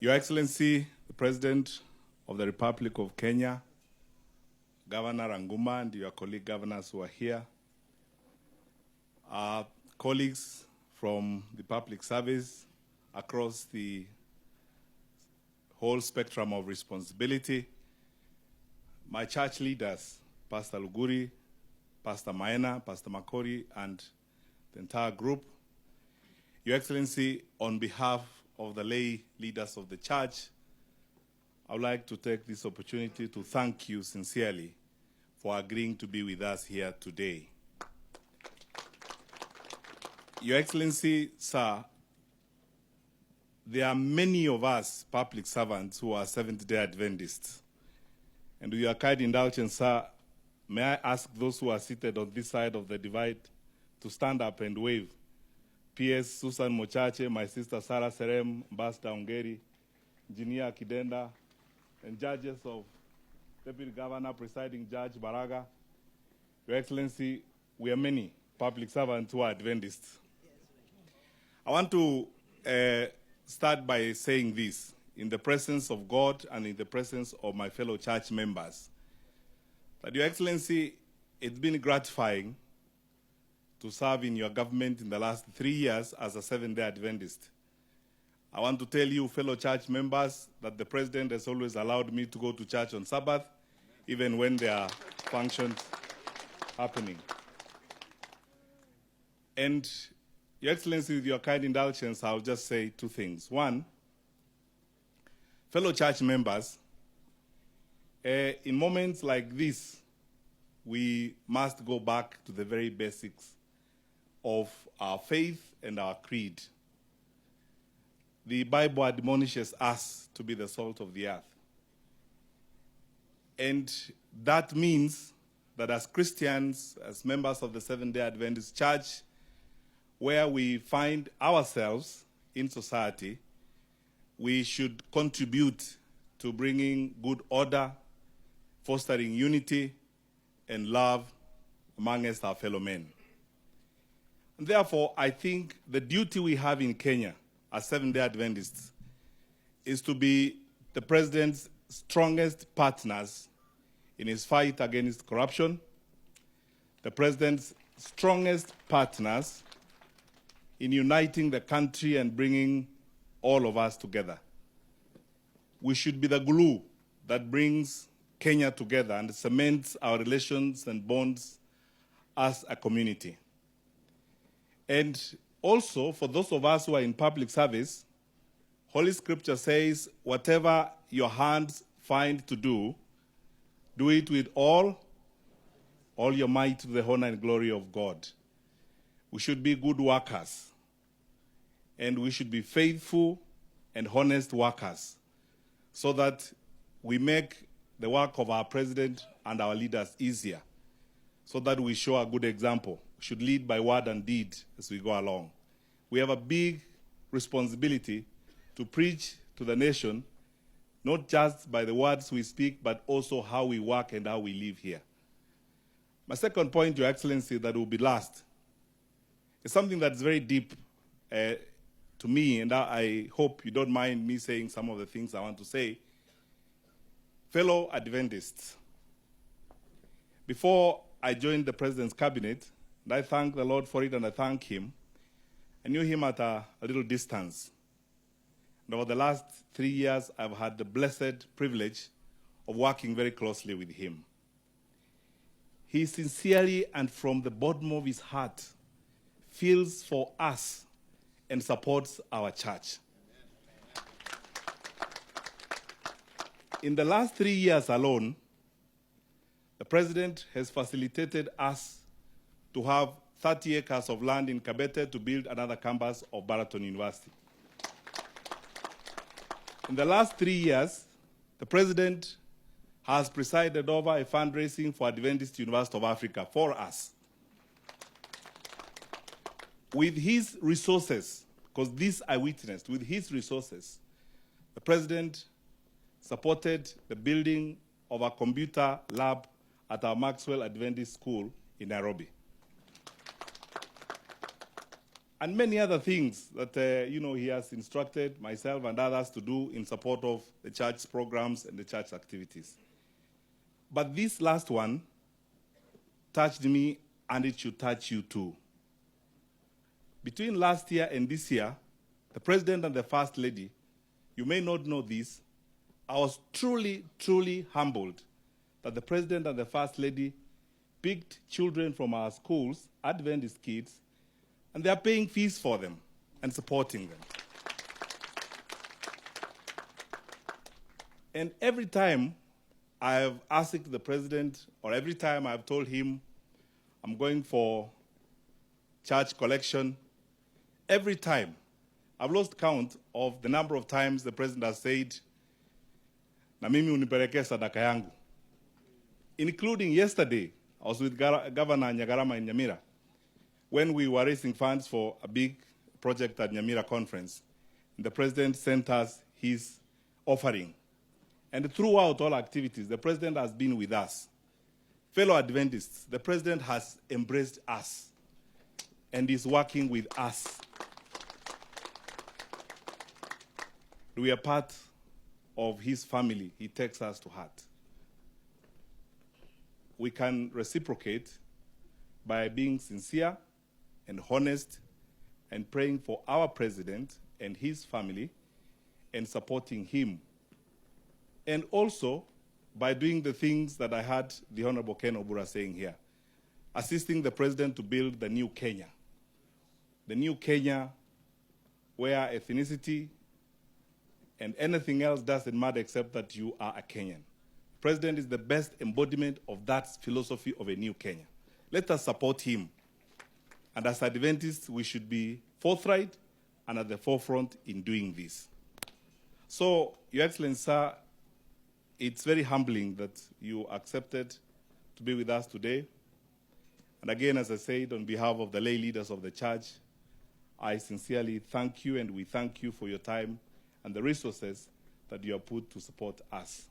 Your Excellency, the President of the Republic of Kenya, Governor Anguma, and your colleague governors who are here, our colleagues from the public service across the whole spectrum of responsibility, my church leaders, Pastor Luguri, Pastor Maena, Pastor Makori, and the entire group. Your Excellency, on behalf of the lay leaders of the church, I would like to take this opportunity to thank you sincerely for agreeing to be with us here today. Your Excellency, sir, there are many of us public servants who are Seventh-day Adventists. And with your kind indulgence, sir, may I ask those who are seated on this side of the divide to stand up and wave. PS Susan Mochache, my sister Sarah Serem, Ambassador Ongeri, Engineer Kidenda, and judges of Deputy Governor, Presiding Judge Baraga. Your Excellency, we are many public servants who are Adventists. I want to start by saying this, in the presence of God and in the presence of my fellow church members, that Your Excellency, it's been gratifying to serve in your government in the last 3 years as a Seventh-day Adventist. I want to tell you, fellow church members, that the President has always allowed me to go to church on Sabbath, even when there are functions happening. And Your Excellency, with your kind indulgence, I'll just say two things. One, fellow church members, in moments like this, we must go back to the very basics of our faith and our creed. The Bible admonishes us to be the salt of the earth. And that means that as Christians, as members of the Seventh-day Adventist Church, where we find ourselves in society, we should contribute to bringing good order, fostering unity and love amongst our fellow men. And therefore, I think the duty we have in Kenya as Seventh-day Adventists is to be the President's strongest partners in his fight against corruption, the President's strongest partners in uniting the country and bringing all of us together. We should be the glue that brings Kenya together and cements our relations and bonds as a community. And also, for those of us who are in public service, Holy Scripture says, whatever your hands find to do, do it with all your might to the honor and glory of God. We should be good workers, and we should be faithful and honest workers, so that we make the work of our President and our leaders easier, so that we show a good example. We should lead by word and deed as we go along. We have a big responsibility to preach to the nation, not just by the words we speak, but also how we work and how we live here. My second point, Your Excellency, that will be last, is something that's very deep to me, and I hope you don't mind me saying some of the things I want to say. Fellow Adventists, before I joined the President's cabinet, and I thank the Lord for it and I thank him, I knew him at a little distance. And over the last 3 years, I've had the blessed privilege of working very closely with him. He sincerely and from the bottom of his heart feels for us and supports our church. In the last 3 years alone, the President has facilitated us to have 30 acres of land in Kabete to build another campus of Baraton University. In the last 3 years, the President has presided over a fundraising for Adventist University of Africa for us. With his resources, because this I witnessed, with his resources, the President supported the building of a computer lab at our Maxwell Adventist School in Nairobi. and many other things that, he has instructed myself and others to do in support of the church programs and the church activities. But this last one touched me, and it should touch you too. Between last year and this year, the President and the First Lady, you may not know this, I was truly, truly humbled that the President and the First Lady picked children from our schools, Adventist kids, and they are paying fees for them and supporting them. And every time I have asked the President, or every time I've told him I'm going for church collection, every time I've lost count of the number of times the President has said, na mimi unipelekee sadaka yangu. Including yesterday, I was with Governor Nyagarama in Nyamira when we were raising funds for a big project at Nyamira conference. The President sent us his offering. And throughout all activities, the President has been with us. Fellow Adventists, the President has embraced us and is working with us. We are part of his family. He takes us to heart. We can reciprocate by being sincere and honest and praying for our president and his family and supporting him. And also by doing the things that I heard the Honorable Ken Obura saying here, assisting the president to build the new Kenya. The new Kenya where ethnicity and anything else doesn't matter except that you are a Kenyan. The president is the best embodiment of that philosophy of a new Kenya. Let us support him. And as Adventists, we should be forthright and at the forefront in doing this. So, Your Excellency, sir, it's very humbling that you accepted to be with us today. And again, as I said, on behalf of the lay leaders of the church, I sincerely thank you, and we thank you for your time and the resources that you have put to support us.